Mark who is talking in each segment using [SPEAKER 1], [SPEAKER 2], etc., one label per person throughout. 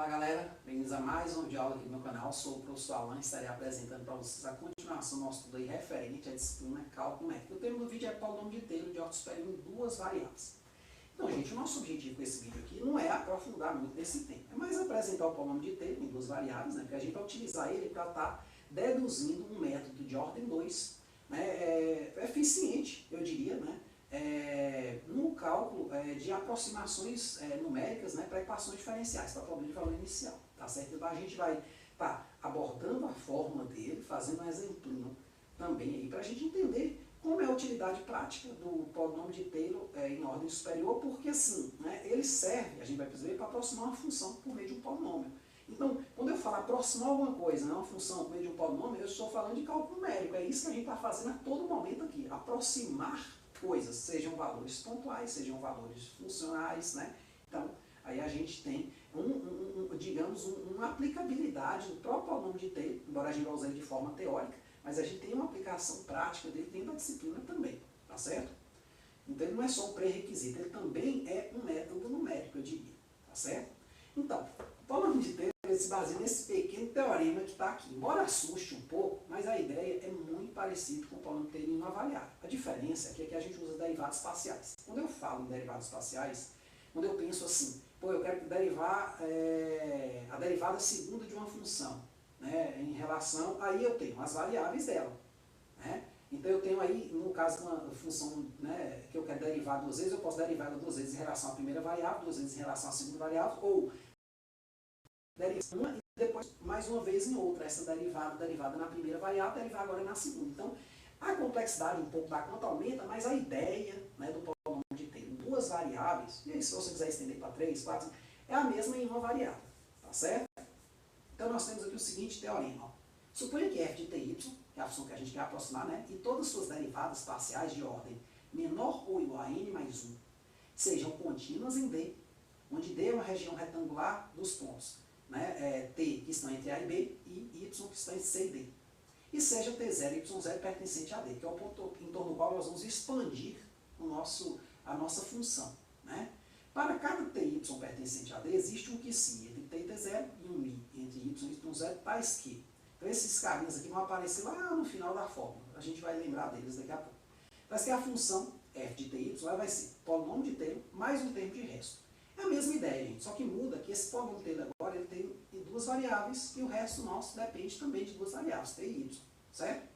[SPEAKER 1] Olá galera, bem-vindos a mais um vídeo de aula aqui no meu canal. Sou o professor Alan e estarei apresentando para vocês a continuação do nosso estudo aí referente à disciplina Cálculo Numérico. O tema do vídeo é polinômio de Taylor de ordem superior em duas variáveis. Então, gente, o nosso objetivo com esse vídeo aqui não é aprofundar muito nesse tema, é mais apresentar o polinômio de Taylor em duas variáveis, né? Porque a gente vai utilizar ele para estar deduzindo um método de ordem 2, né? Eficiente, eu diria, né? No cálculo de aproximações numéricas, né, para equações diferenciais, para problema de valor inicial, tá certo? Então a gente vai estar abordando a fórmula dele, fazendo um exemplinho também aí, para a gente entender como é a utilidade prática do polinômio de Taylor em ordem superior, porque assim, né, ele serve, a gente vai perceber, para aproximar uma função por meio de um polinômio. Então, quando eu falar aproximar alguma coisa, né, uma função por meio de um polinômio, eu estou falando de cálculo numérico, é isso que a gente está fazendo a todo momento aqui, aproximar coisas, sejam valores pontuais, sejam valores funcionais, né? Então, aí a gente tem, digamos, uma aplicabilidade do próprio polinômio de Taylor, embora a gente vá usar ele de forma teórica, mas a gente tem uma aplicação prática dele dentro da disciplina também, tá certo? Então, ele não é só um pré-requisito, ele também é um método numérico, eu diria, tá certo? Então, o polinômio de Taylor se baseia nesse pequeno teorema que está aqui. Embora assuste um pouco, mas a ideia é muito parecida com o polinômio de Taylor em uma variável. A diferença é que aqui a gente usa derivados parciais. Quando eu falo em derivados parciais, quando eu penso assim, pô, eu quero derivar a derivada segunda de uma função, né, em relação, aí eu tenho as variáveis dela, né? Então eu tenho aí, no caso, uma função, né, que eu quero derivar duas vezes, eu posso derivar ela duas vezes em relação à primeira variável, duas vezes em relação à segunda variável, ou derivar uma e depois mais uma vez em outra, essa derivada na primeira variável, derivar agora na segunda. Então, a complexidade um pouco da conta aumenta, mas a ideia, né, do polinômio de ter duas variáveis, e aí se você quiser estender para 3, 4, é a mesma em uma variável, tá certo? Então nós temos aqui o seguinte teorema. Ó. Suponha que f de ty, que é a função que a gente quer aproximar, né, e todas as suas derivadas parciais de ordem menor ou igual a n mais 1 sejam contínuas em D, onde D é uma região retangular dos pontos, né, T que estão entre A e B e Y que estão entre C e D. E seja T0 e Y0 pertencente a D, que é o ponto em torno do qual nós vamos expandir a nossa função. Né? Para cada T e Y pertencente a D, existe um que sim entre T e T0 e um I entre Y e Y0, tais que. Então esses carinhas aqui vão aparecer lá no final da fórmula. A gente vai lembrar deles daqui a pouco. Mas que a função f de T e Y vai ser polinômio de Taylor mais um termo de resto. É a mesma ideia, gente, só que muda que esse polinômio de Taylor agora ele tem duas variáveis e o resto nosso depende também de duas variáveis, T e Y, certo?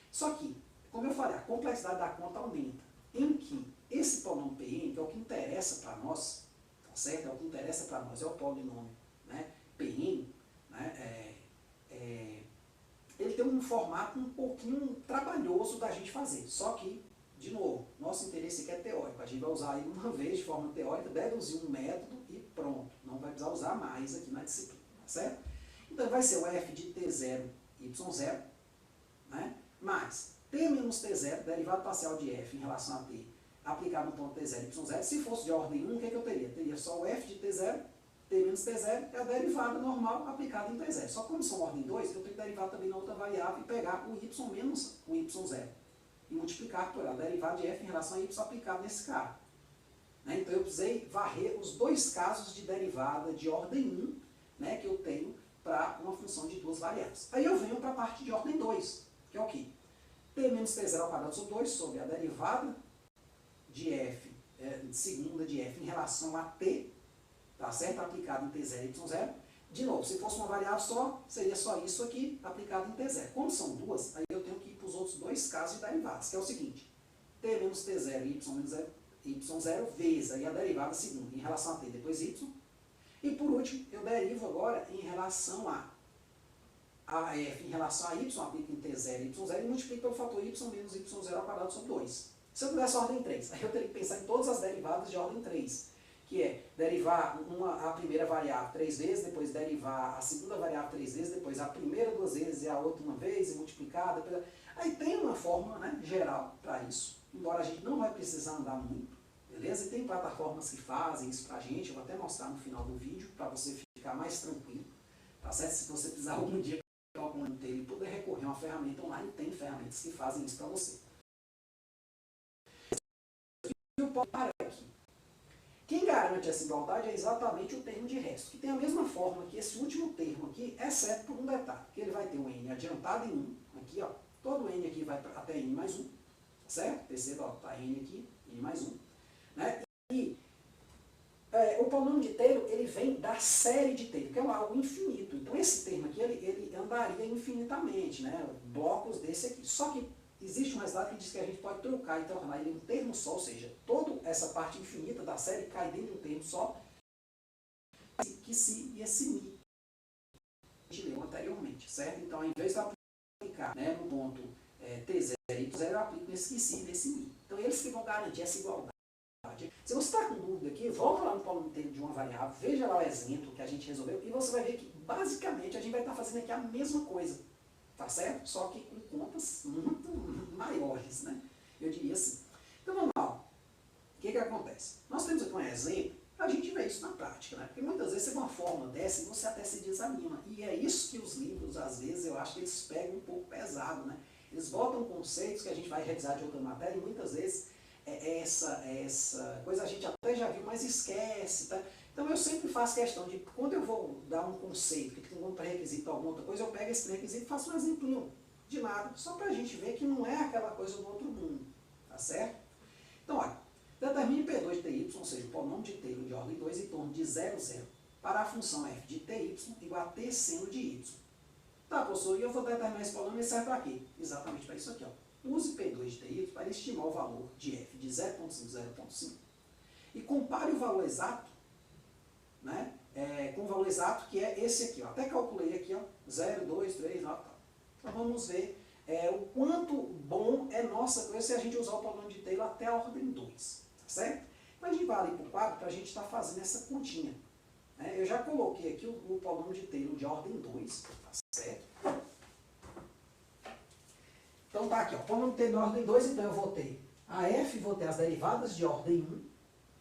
[SPEAKER 1] Só que, como eu falei, a complexidade da conta aumenta, em que esse polinômio Pn, que é o que interessa para nós, tá certo? É o que interessa para nós, é o polinômio, né? Pn, né? Ele tem um formato um pouquinho trabalhoso da gente fazer, só que de novo, nosso interesse aqui é teórico. A gente vai usar ele uma vez de forma teórica, deduzir um método e pronto. Não vai precisar usar mais aqui na disciplina, tá certo? Então vai ser o f de t0, y0, né? Mais t menos t0, derivado parcial de f em relação a t, aplicado no ponto t0 e y0. Se fosse de ordem 1, o que, é que eu teria? Teria só o f de t0, t menos t0, é a derivada normal aplicada em t0. Só que como são ordem 2, eu tenho que derivar também na outra variável e pegar o y menos o y0. E multiplicar por ela, derivada de f em relação a y aplicado nesse cara. Né? Então eu precisei varrer os dois casos de derivada de ordem 1, né, que eu tenho para uma função de duas variáveis. Aí eu venho para a parte de ordem 2, que é o quê? T menos t0 ao quadrado sobre 2 sobre a derivada de f, segunda de f em relação a t, tá certo? Aplicado em t0 e y0. De novo, se fosse uma variável só, seria só isso aqui aplicado em t0. Como são duas, aí eu tenho que ir para os outros dois casos de derivadas, que é o seguinte, t menos t0 e y menos y0 vezes aí a derivada segunda em relação a t, depois y. E por último, eu derivo agora em relação a f em relação a y, aplico em t0 e y0 e multiplico pelo fator y menos y0 ao quadrado sobre 2. Se eu tivesse ordem 3, aí eu teria que pensar em todas as derivadas de ordem 3. Que é derivar a primeira variável 3 vezes, depois derivar a segunda variável 3 vezes, depois a primeira 2 vezes e a outra uma vez, e multiplicar. Depois... Aí tem uma forma, né, geral para isso, embora a gente não vai precisar andar muito, beleza? E tem plataformas que fazem isso para a gente, eu vou até mostrar no final do vídeo, para você ficar mais tranquilo, tá certo? Se você precisar algum dia calcular e poder recorrer a uma ferramenta online, tem ferramentas que fazem isso para você. E o para aqui. Quem garante essa igualdade é exatamente o termo de resto, que tem a mesma forma que esse último termo aqui, exceto por um detalhe, que ele vai ter um n adiantado em 1, aqui ó, todo n aqui vai até n mais 1, certo? Perceba, ó, tá n aqui, n mais 1, né? E o polinômio de Taylor, ele vem da série de Taylor, que é algo infinito. Então esse termo aqui, ele andaria infinitamente, né? Blocos desse aqui. Só que existe um resultado que diz que a gente pode trocar e tornar ele um termo só, ou seja, toda essa parte infinita da série cai dentro de um termo só, que se e esse mi, a gente leu anteriormente, certo? Então, ao invés de aplicar, né, no ponto T0 e Y0, eu aplico esse que se e esse mi. Então, eles que vão garantir essa igualdade. Se você está com dúvida aqui, volta lá no polinômio de uma variável, veja lá o exemplo que a gente resolveu, e você vai ver que, basicamente, a gente vai estar fazendo aqui a mesma coisa. Tá certo? Só que com contas muito maiores, né? Eu diria assim. Então vamos lá. O que acontece? Nós temos aqui um exemplo, a gente vê isso na prática, né? Porque muitas vezes você vê uma fórmula dessa e você até se desanima. E é isso que os livros, às vezes, eu acho que eles pegam um pouco pesado, né? Eles botam conceitos que a gente vai revisar de outra matéria e muitas vezes essa coisa a gente até já viu, mas esquece, tá? Então eu sempre faço questão de, quando eu vou dar um conceito, que tem um pré-requisito ou alguma outra coisa, eu pego esse pré-requisito e faço um exemplinho de nada, só para a gente ver que não é aquela coisa do outro mundo, tá certo? Então, olha, determine P2 de TY, ou seja, o polinômio de Taylor de ordem 2 em torno de 0, 0, para a função f de TY igual a T seno de Y. Tá, professor, e eu vou determinar esse polinômio e serve para quê? Exatamente para isso aqui, ó. Use P2 de TY para estimar o valor de f de 0,5, 0,5 e compare o valor exato, né, com o valor exato que é esse aqui, ó. Até calculei aqui, ó, 0, 2, 3, 9, tal. Então vamos ver o quanto bom é nossa coisa se a gente usar o polinômio de Taylor até a ordem 2, tá certo? Mas a gente vai ali para o quadro para a gente estar fazendo essa continha. Né? Eu já coloquei aqui o polinômio de Taylor de ordem 2, tá certo? Então tá aqui, ó, polinômio de Taylor de ordem 2, então eu vou ter a f, vou ter as derivadas de ordem 1,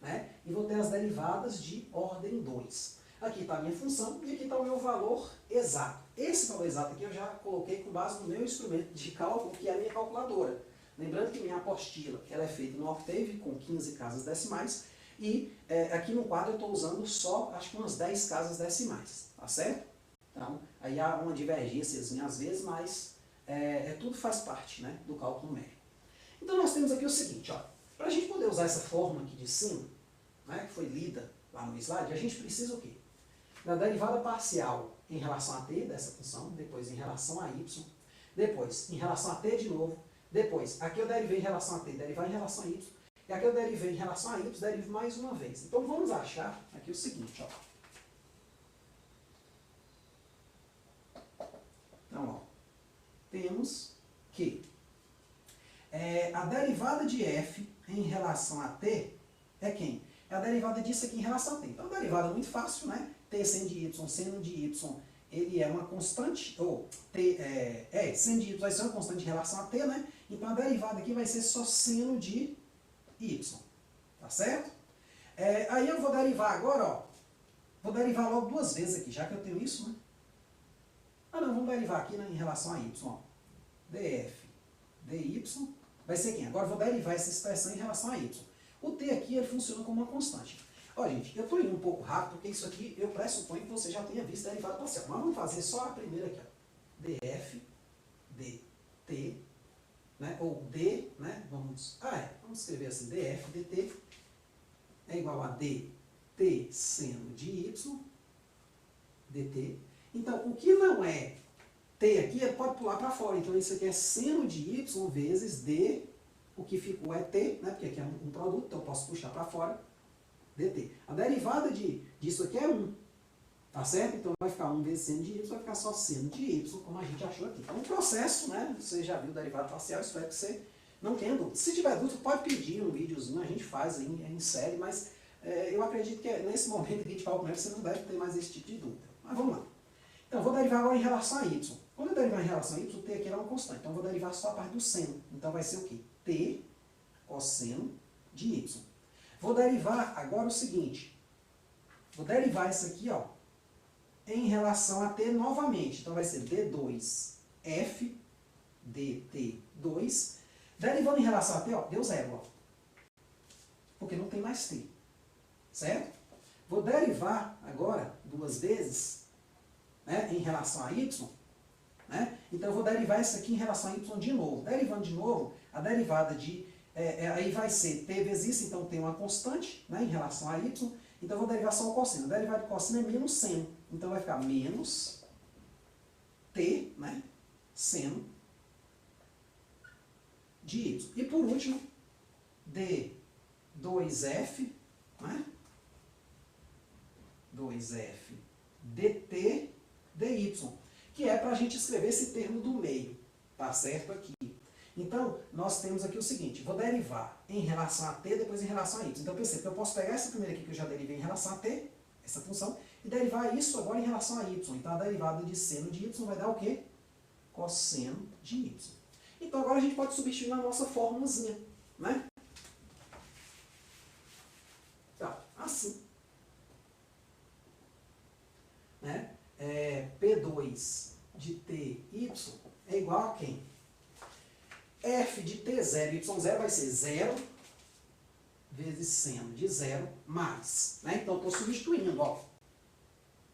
[SPEAKER 1] né? E vou ter as derivadas de ordem 2. Aqui está a minha função e aqui está o meu valor exato. Esse valor exato aqui eu já coloquei com base no meu instrumento de cálculo, que é a minha calculadora. Lembrando que minha apostila ela é feita no Octave com 15 casas decimais e aqui no quadro eu estou usando só, acho que umas 10 casas decimais, tá certo? Então, aí há uma divergência às vezes, mas tudo faz parte, né, do cálculo numérico. Então nós temos aqui o seguinte, ó. Para a gente poder usar essa fórmula aqui de cima, né, que foi lida lá no slide, a gente precisa o quê? Da derivada parcial em relação a t dessa função, depois em relação a y, depois em relação a t de novo, depois aqui eu derivei em relação a t, derivar em relação a y, e aqui eu derivei em relação a y, derivo mais uma vez. Então vamos achar aqui o seguinte, ó. Então, ó, temos que a derivada de f em relação a t é quem? É a derivada disso aqui em relação a t. Então, a derivada é muito fácil, né? T seno de y, seno de y, ele é uma constante, ou seno de y vai ser uma constante em relação a t, né? Então, a derivada aqui vai ser só seno de y, tá certo? Aí eu vou derivar agora, ó, vou derivar logo duas vezes aqui, já que eu tenho isso, né? Ah, não, vamos derivar aqui, né, em relação a y, ó. df dy vai ser quem? Agora eu vou derivar essa expressão em relação a y. O t aqui ele funciona como uma constante. Ó, gente, eu estou indo um pouco rápido, porque isso aqui eu pressuponho que você já tenha visto derivada parcial. Mas vamos fazer só a primeira aqui, ó. df dt, né, ou d, né, vamos escrever assim, df dt é igual a dt seno de y dt. Então, o que não é t aqui, ele pode pular para fora. Então, isso aqui é seno de y vezes d, o que ficou é t, né? Porque aqui é um produto, então eu posso puxar para fora, dt. A derivada disso aqui é 1, tá certo? Então, vai ficar 1 vezes seno de y, vai ficar só seno de y, como a gente achou aqui. Então, um processo, né? Você já viu derivada parcial, espero que você não tenha dúvida. Se tiver dúvida, pode pedir um videozinho, a gente faz aí em série, mas eu acredito que nesse momento aqui de cálculo numérico, você não deve ter mais esse tipo de dúvida. Mas vamos lá. Então, eu vou derivar agora em relação a y. Quando eu derivar em relação a y, o t aqui é uma constante. Então, eu vou derivar só a parte do seno. Então, vai ser o quê? T cosseno de y. Vou derivar agora o seguinte. Vou derivar isso aqui, ó, em relação a t novamente. Então, vai ser d2f dt2. Derivando em relação a t, ó, deu zero, ó. Porque não tem mais t. certo? Vou derivar agora duas vezes, né, em relação a y, né? Então eu vou derivar isso aqui em relação a y de novo. Derivando de novo, a derivada de... aí vai ser t vezes isso, então tem uma constante, né, em relação a y. Então eu vou derivar só o cosseno. A derivada de cosseno é menos seno. Então vai ficar menos t, né, seno de y. E por último, d2f, né, 2f dt dy, que é para a gente escrever esse termo do meio, tá certo aqui. Então, nós temos aqui o seguinte, vou derivar em relação a t, depois em relação a y. Então, perceba que eu posso pegar essa primeira aqui que eu já derivei em relação a t, essa função, e derivar isso agora em relação a y. Então, a derivada de seno de y vai dar o quê? Cosseno de y. Então, agora a gente pode substituir na nossa fórmulazinha, né? Então, assim. Né? P2 de ty é igual a quem? F de t0 e y0 vai ser 0 vezes seno de 0 mais. Né? Então, eu estou substituindo. Ó.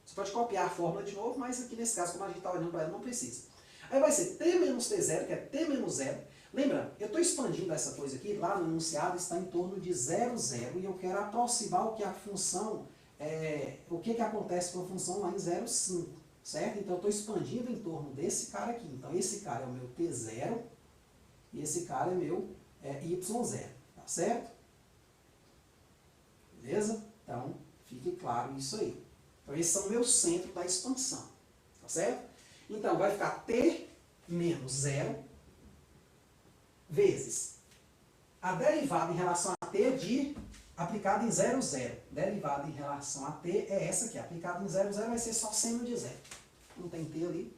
[SPEAKER 1] Você pode copiar a fórmula de novo, mas aqui nesse caso, como a gente está olhando para ela, não precisa. Aí vai ser t menos t0, que é t menos 0. Lembrando, eu estou expandindo essa coisa aqui, lá no enunciado está em torno de 0, 0, e eu quero aproximar o que a função... o que acontece com a função lá em 0, 5, certo? Então, eu estou expandindo em torno desse cara aqui. Então, esse cara é o meu T0 e esse cara é meu Y0, tá certo? Beleza? Então, fique claro isso aí. Então, esse é o meu centro da expansão, tá certo? Então, vai ficar T menos 0 vezes a derivada em relação a T de... aplicado em 0, 0. Derivada em relação a t é essa aqui. Aplicado em 0, 0 vai ser só seno de 0. Não tem t ali.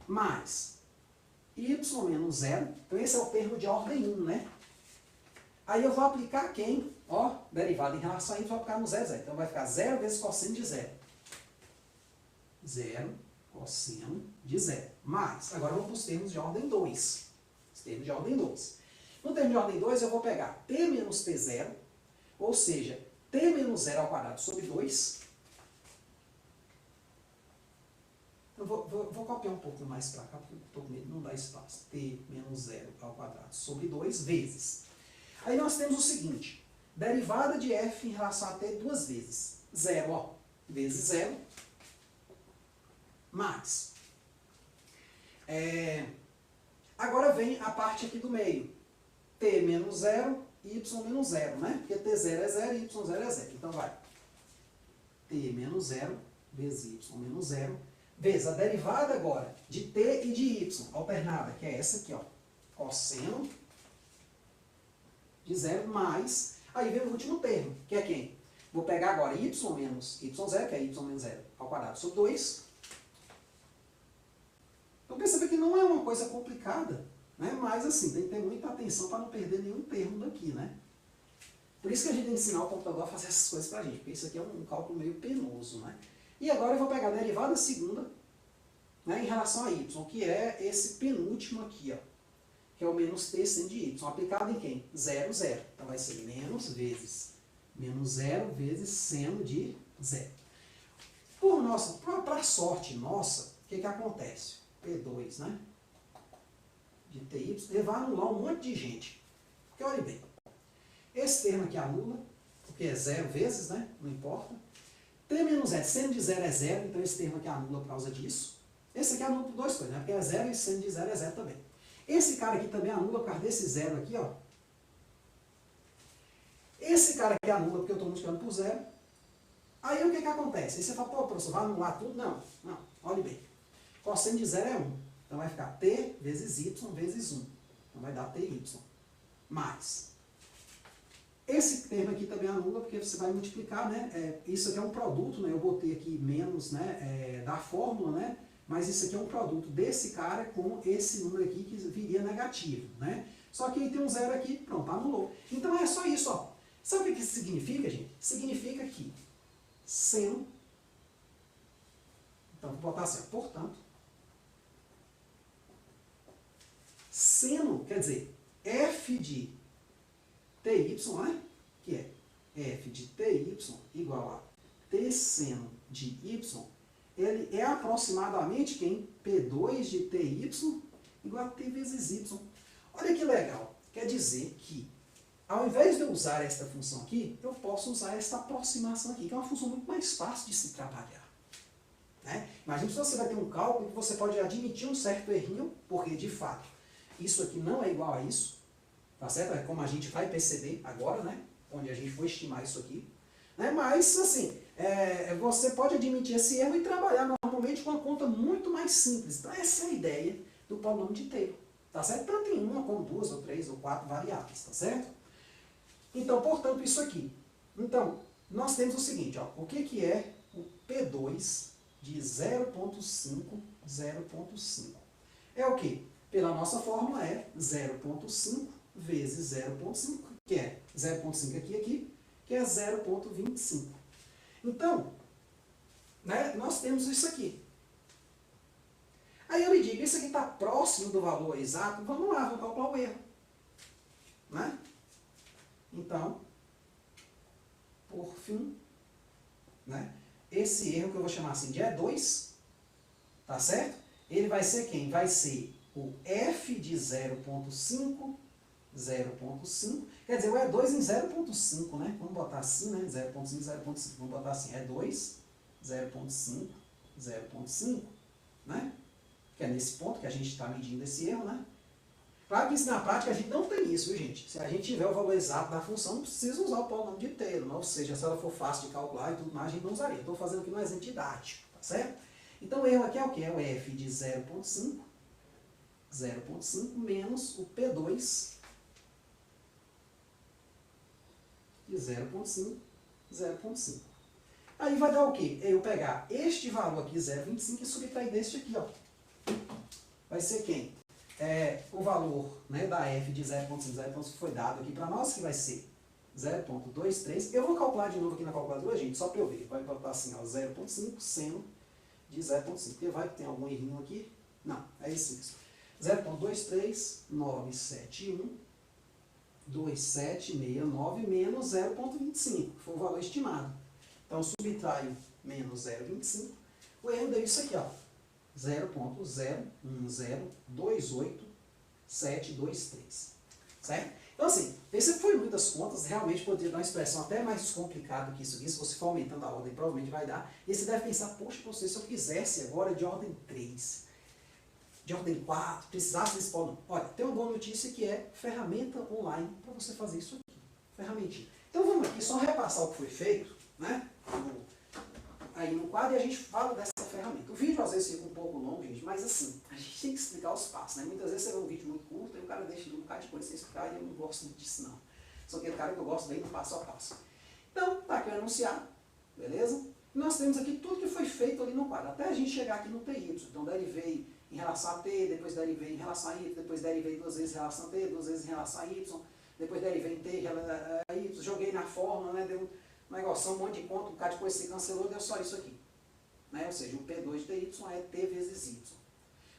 [SPEAKER 1] Mais y menos 0. Então esse é o termo de ordem 1, né? Aí eu vou aplicar quem? Ó, derivada em relação a y, vou aplicar no 0, 0. Então vai ficar 0 vezes cosseno de 0. 0 cosseno de 0. Mais, agora eu vou para os termos de ordem 2. Os termos de ordem 2. No termo de ordem 2, eu vou pegar t menos t0, ou seja, t menos 0 ao quadrado sobre 2. Eu vou copiar um pouco mais para cá, porque eu estou com medo de não dar espaço. T menos 0 ao quadrado sobre 2 vezes. Aí nós temos o seguinte, derivada de f em relação a t duas vezes. 0, ó, vezes 0, mais. Agora vem a parte aqui do meio. T menos 0, y menos 0, né? Porque t0 é 0 e y0 é 0. Então vai. T menos 0 vezes y menos 0, vezes a derivada agora de t e de y, alternada, que é essa aqui, ó. Cosseno de 0 mais. Aí vem o último termo, que é quem? Vou pegar agora y menos y0, que é y menos 0 ao quadrado sobre 2. Então perceba que não é uma coisa complicada. Né? Mas assim, tem que ter muita atenção para não perder nenhum termo daqui, né? Por isso que a gente tem que ensinar o computador a fazer essas coisas para a gente, porque isso aqui é um cálculo meio penoso, né? E agora eu vou pegar a derivada segunda, né, em relação a y, que é esse penúltimo aqui, ó, que é o menos t seno de y, aplicado em quem? 0, 0. Então vai ser menos vezes menos 0 vezes seno de 0. Para sorte nossa, o que acontece? P2, né? De ty, ele vai anular um monte de gente. Porque olha bem, esse termo aqui anula, porque é 0 vezes, né? Não importa. T menos 0, seno de 0 é 0, então esse termo aqui anula por causa disso. Esse aqui anula por duas coisas, né? Porque é 0 e seno de 0 é 0 também. Esse cara aqui também anula por causa desse 0 aqui, ó. Esse cara aqui anula porque eu estou multiplicando por 0. Aí o que acontece? Aí você fala, pô, professor, vai anular tudo? Não, não, olhe bem. Cosseno de 0 é 1. Então vai ficar t vezes y vezes 1. Então vai dar ty. Mais. Esse termo aqui também anula, porque você vai multiplicar, né? Isso aqui é um produto, né? Eu botei aqui menos, né? Da fórmula, né? Mas isso aqui é um produto desse cara com esse número aqui que viria negativo, né? Só que aí tem um 0 aqui, pronto, anulou. Então é só isso, ó. Sabe o que isso significa, gente? Significa que seno, então vou botar assim, portanto, seno, quer dizer, f de ty, né? Que é f de ty igual a t seno de y, ele é aproximadamente quem? P2 de ty igual a t vezes y. Olha que legal. Quer dizer que, ao invés de eu usar esta função aqui, eu posso usar esta aproximação aqui, que é uma função muito mais fácil de se trabalhar. Né? Imagina se você vai ter um cálculo que você pode admitir um certo errinho, porque, de fato, isso aqui não é igual a isso, tá certo? É como a gente vai perceber agora, né? Onde a gente for estimar isso aqui. Né? Mas, assim, você pode admitir esse erro e trabalhar normalmente com uma conta muito mais simples. Então, essa é a ideia do polinômio de Taylor. Tá certo? Tanto em uma como duas, ou três, ou quatro variáveis. Tá certo? Então, portanto, isso aqui. Então, nós temos o seguinte, ó, o que é o P2 de 0,5, 0,5? É o quê? Pela nossa fórmula é 0,5 vezes 0,5, que é 0,5 aqui, que é 0,25. Então, né, nós temos isso aqui. Aí eu me digo, isso aqui está próximo do valor exato? Vamos lá, vamos calcular o erro. Né? Então, por fim, né, esse erro que eu vou chamar assim de E2, tá certo? Ele vai ser quem? Vai ser o f de 0,5, 0,5, quer dizer, o E2 em 0,5, né? Vamos botar assim, né? 0,5, 0,5, vamos botar assim, E2, 0,5, 0,5, né? Que é nesse ponto que a gente está medindo esse erro, né? Claro que isso na prática a gente não tem isso, viu, gente? Se a gente tiver o valor exato da função, não precisa usar o polinômio de Taylor, né? Ou seja, se ela for fácil de calcular e tudo mais, a gente não usaria. Estou fazendo aqui um exemplo didático, tá certo? Então o erro aqui é o que? É o f de 0,5, 0,5 menos o P2 de 0,5, 0,5. Aí vai dar o quê? Eu pegar este valor aqui, 0,25, e subtrair deste aqui, ó. Vai ser quem? O valor, né, da f de 0,5, 0,5 foi dado aqui para nós, que vai ser 0,23. Eu vou calcular de novo aqui na calculadora, gente, só para eu ver. Vai botar assim, ó, 0,5 seno de 0,5. Porque vai que tem algum errinho aqui. Não, é isso mesmo. 0,23971 2769 menos 0,25, que foi o valor estimado. Então, subtraio menos 0,25. O erro deu isso aqui, ó. 0,01028723. Certo? Então, assim, perceba que foi muitas contas, realmente poderia dar uma expressão até mais complicada que isso aqui. Se você for aumentando a ordem, provavelmente vai dar. E você deve pensar, poxa, você, se eu quisesse agora de ordem 3, de ordem 4, precisasse desse polinômio. Olha, tem uma boa notícia que é ferramenta online para você fazer isso aqui. Ferramentinha. Então, vamos aqui só repassar o que foi feito, né? Aí no quadro, e a gente fala dessa ferramenta. O vídeo às vezes fica um pouco longo, gente, mas assim, a gente tem que explicar os passos, né? Muitas vezes você vê um vídeo muito curto, aí o cara deixa um bocado de coisa sem explicar, e eu não gosto muito disso, não. Sou aquele cara que eu gosto bem do passo a passo. Então, tá aqui o enunciado, beleza? E nós temos aqui tudo que foi feito ali no quadro, até a gente chegar aqui no TY. Então, derivei em relação a T, depois derivei em relação a Y, depois derivei duas vezes em relação a T, duas vezes em relação a Y, depois derivei em T, a Y, joguei na fórmula, né? Deu um negócio, um monte de conta, um bocado de coisa se cancelou, deu só isso aqui. Né? Ou seja, o P2 de TY é T vezes Y.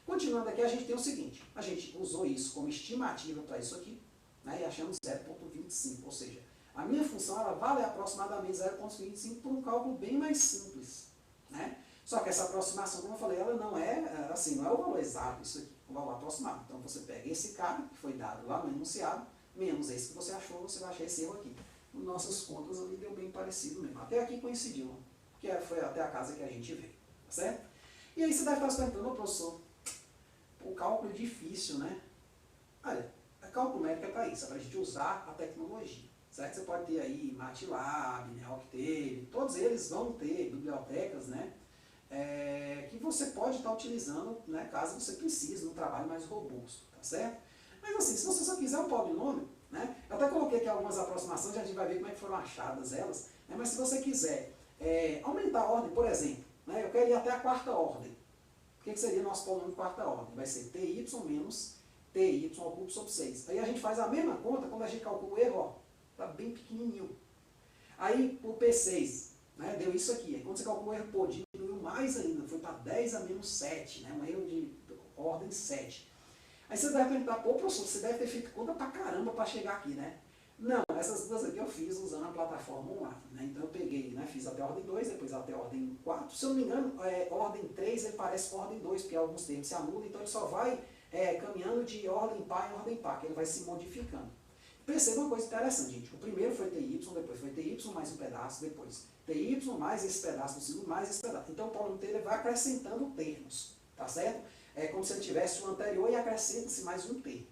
[SPEAKER 1] Continuando aqui, a gente tem o seguinte, a gente usou isso como estimativa para isso aqui, né? E achamos 0,25, ou seja, a minha função ela vale aproximadamente 0,25 por um cálculo bem mais simples. Né? Só que essa aproximação, como eu falei, ela não é, assim, não é o valor exato, isso aqui, o valor aproximado. Então você pega esse cara, que foi dado lá no enunciado, menos esse que você achou, você vai achar esse erro aqui. Nossas contas ali deu bem parecido mesmo. Até aqui coincidiu, que foi até a casa que a gente veio, tá certo? E aí você deve estar se perguntando, ô professor, o cálculo é difícil, né? Olha, a cálculo numérico é para isso, é para a gente usar a tecnologia, certo? Você pode ter aí MATLAB, né, Octave, todos eles vão ter bibliotecas, né? Que você pode estar utilizando, né, caso você precise, num trabalho mais robusto, tá certo? Mas assim, se você só quiser um polinômio, né? Eu até coloquei aqui algumas aproximações, a gente vai ver como é que foram achadas elas, né? Mas se você quiser aumentar a ordem, por exemplo, né? Eu quero ir até a quarta ordem. O que seria nosso polinômio de quarta ordem? Vai ser ty menos ty ao cubo sobre 6. Aí a gente faz a mesma conta quando a gente calcula o erro, ó, tá bem pequenininho. Aí o P6, né? Deu isso aqui. Aí quando você calcula o erro, pô, diminuiu mais ainda, foi para 10 a menos 7, né? Um erro de ordem 7. Aí você deve perguntar, pô, professor, você deve ter feito conta pra caramba para chegar aqui, né? Não, essas duas aqui eu fiz usando a plataforma online, né? Então eu peguei, né, fiz até a ordem 2, depois até a ordem 4. Se eu não me engano, ordem 3 ele parece com a ordem 2, porque alguns termos se anulam, então ele só vai caminhando de ordem par em ordem par, que ele vai se modificando. Perceba uma coisa interessante, gente. O primeiro foi TY, depois foi TY mais um pedaço, depois TY mais esse pedaço do segundo, mais esse pedaço. Então o polônimo Taylor vai acrescentando termos, tá certo? É como se ele tivesse um anterior e acrescenta-se mais um termo,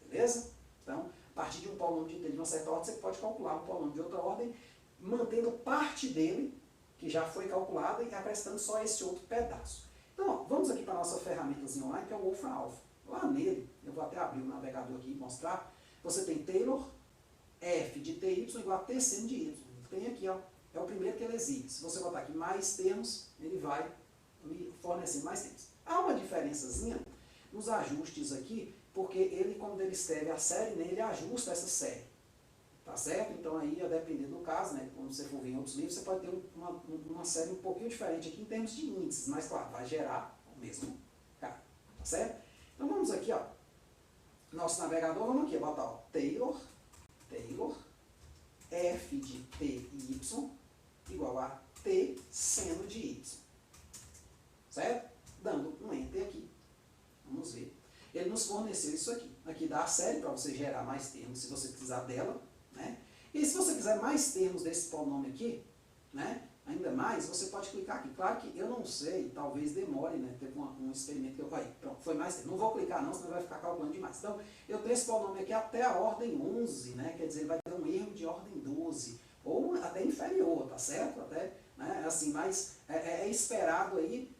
[SPEAKER 1] beleza? Então, a partir de um polônimo de uma certa ordem, você pode calcular um polônimo de outra ordem, mantendo parte dele, que já foi calculada, e acrescentando só esse outro pedaço. Então, ó, vamos aqui para a nossa ferramentazinha online, que é o Wolfram Alpha. Lá nele, eu vou até abrir o navegador aqui e mostrar, você tem Taylor F de TY igual a T seno de Y. Tem aqui, ó, é o primeiro que ele exibe. Se você botar aqui mais termos, ele vai me fornecer mais termos. Há uma diferençazinha nos ajustes aqui, porque ele, quando ele escreve a série, né, ele ajusta essa série. Tá certo? Então aí, a depender do caso, né, quando você for ver em outros livros, você pode ter uma série um pouquinho diferente aqui em termos de índices, mas claro, vai gerar o mesmo cara. Tá certo? Então vamos aqui, ó. Nosso navegador, vamos aqui, botar ó, Taylor F de TY igual a T seno de Y. Certo? Dando um Enter aqui. Vamos ver. Ele nos forneceu isso aqui. Aqui dá a série para você gerar mais termos, se você precisar dela. Né? E se você quiser mais termos desse polinômio aqui, né? Ainda mais, você pode clicar aqui. Claro que eu não sei, talvez demore, né? Teve um experimento que eu falei, pronto, foi mais termos. Não vou clicar não, senão vai ficar calculando demais. Então, eu tenho esse polinômio aqui até a ordem 11, né? Quer dizer, ele vai ter um erro de ordem 12, ou até inferior, tá certo? Até, né? Assim, mas é esperado aí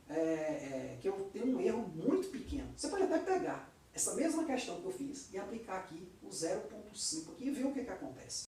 [SPEAKER 1] que eu tenha um erro muito pequeno. Você pode até pegar essa mesma questão que eu fiz e aplicar aqui o 0.5 aqui e ver o que acontece.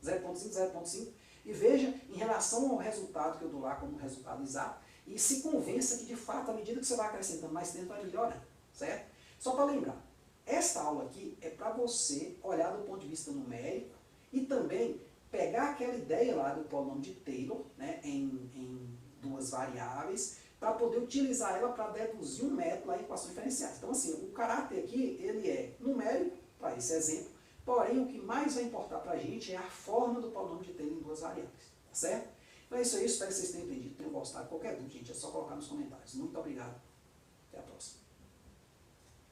[SPEAKER 1] 0.5, 0.5, e veja em relação ao resultado que eu dou lá como resultado exato, e se convença que de fato, à medida que você vai acrescentando mais tempo, vai melhorando, certo? Só para lembrar, esta aula aqui é para você olhar do ponto de vista numérico e também pegar aquela ideia lá do polinômio de Taylor, né, em duas variáveis, para poder utilizar ela para deduzir um método lá em equações diferenciais. Então, assim, o caráter aqui, ele é numérico, para esse exemplo, porém, o que mais vai importar para a gente é a forma do polinômio de Taylor em duas variáveis, tá certo? Então é isso aí, espero que vocês tenham entendido, tenham gostado. Qualquer dúvida, gente, é só colocar nos comentários. Muito obrigado, até a próxima.